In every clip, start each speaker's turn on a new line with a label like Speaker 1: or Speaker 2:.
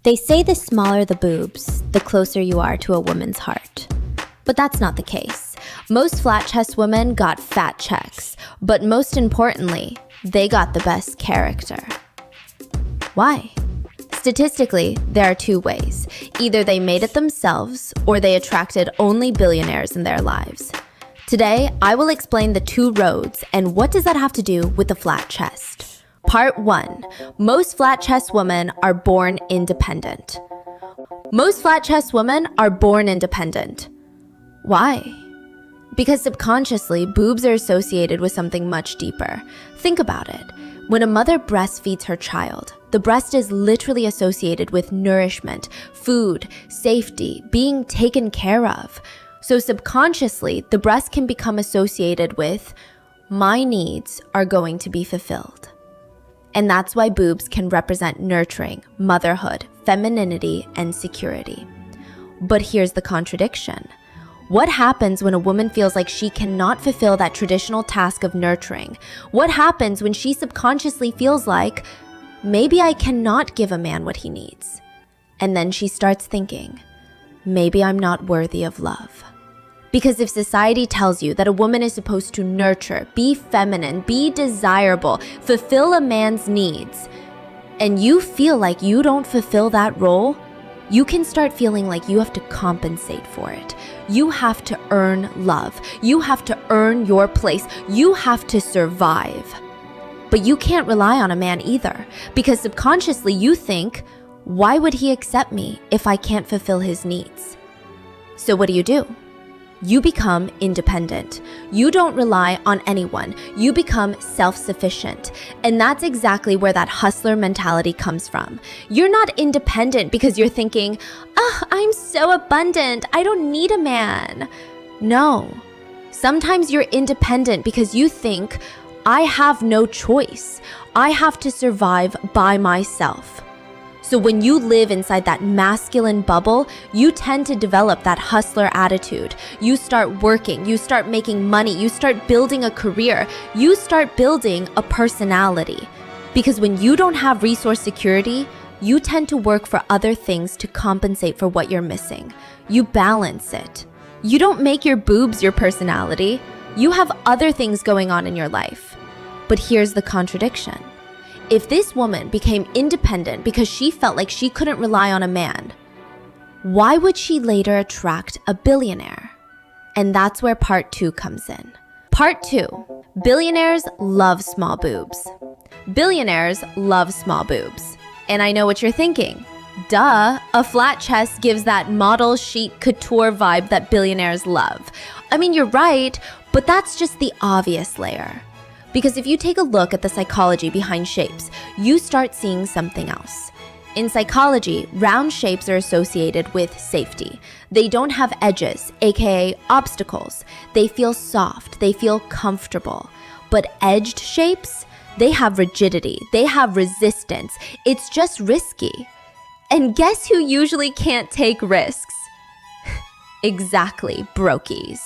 Speaker 1: They say the smaller the boobs, the closer you are to a woman's heart. But that's not the case. Most flat chest women got fat checks, but most importantly, they got the best character. Why? Statistically, there are two ways. Either they made it themselves, or they attracted only billionaires in their lives. Today, I will explain the two roads and what does that have to do with the flat chest. Part 1. Most flat chest women are born independent. Most flat chest women are born independent. Why? Because subconsciously, boobs are associated with something much deeper. Think about it. When a mother breastfeeds her child, the breast is literally associated with nourishment, food, safety, being taken care of. So subconsciously, the breast can become associated with, my needs are going to be fulfilled. And that's why boobs can represent nurturing, motherhood, femininity, and security. But here's the contradiction. What happens when a woman feels like she cannot fulfill that traditional task of nurturing? What happens when she subconsciously feels like, maybe I cannot give a man what he needs? And then she starts thinking, maybe I'm not worthy of love. Because if society tells you that a woman is supposed to nurture, be feminine, be desirable, fulfill a man's needs, and you feel like you don't fulfill that role, you can start feeling like you have to compensate for it. You have to earn love. You have to earn your place. You have to survive. But you can't rely on a man either, because subconsciously you think, why would he accept me if I can't fulfill his needs? So what do? You become independent. You don't rely on anyone. You become self-sufficient. And that's exactly where that hustler mentality comes from. You're not independent because you're thinking, I'm so abundant, I don't need a man. No. Sometimes you're independent because you think, I have no choice. I have to survive by myself. So when you live inside that masculine bubble, you tend to develop that hustler attitude. You start working, you start making money, you start building a career, you start building a personality. Because when you don't have resource security, you tend to work for other things to compensate for what you're missing. You balance it. You don't make your boobs your personality. You have other things going on in your life. But here's the contradiction. If this woman became independent because she felt like she couldn't rely on a man, why would she later attract a billionaire? And that's where part 2 comes in. Part 2, billionaires love small boobs. Billionaires love small boobs. And I know what you're thinking. Duh, a flat chest gives that model, chic, couture vibe that billionaires love. I mean, you're right, but that's just the obvious layer. Because if you take a look at the psychology behind shapes, you start seeing something else. In psychology, round shapes are associated with safety. They don't have edges, aka obstacles. They feel soft, they feel comfortable. But edged shapes, they have rigidity, they have resistance. It's just risky. And guess who usually can't take risks? Exactly, brokies.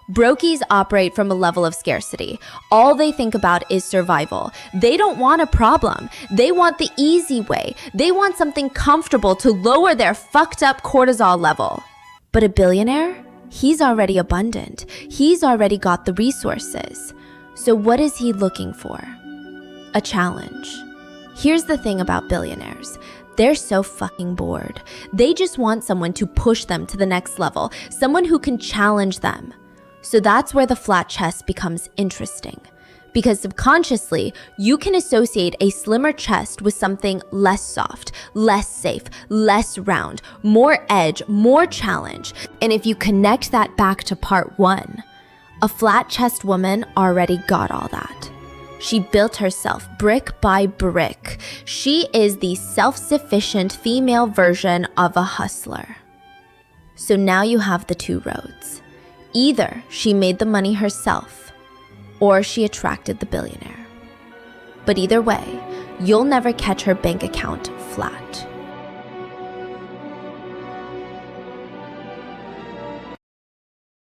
Speaker 1: Brokies operate from a level of scarcity. All they think about is survival. They don't want a problem. They want the easy way. They want something comfortable to lower their fucked up cortisol level. But a billionaire? He's already abundant. He's already got the resources. So what is he looking for? A challenge. Here's the thing about billionaires. They're so fucking bored. They just want someone to push them to the next level, someone who can challenge them. So that's where the flat chest becomes interesting. Because subconsciously, you can associate a slimmer chest with something less soft, less safe, less round, more edge, more challenge. And if you connect that back to part 1, a flat chest woman already got all that. She built herself brick by brick. She is the self-sufficient female version of a hustler. So now you have the two roads. Either she made the money herself, or she attracted the billionaire. But either way, you'll never catch her bank account flat.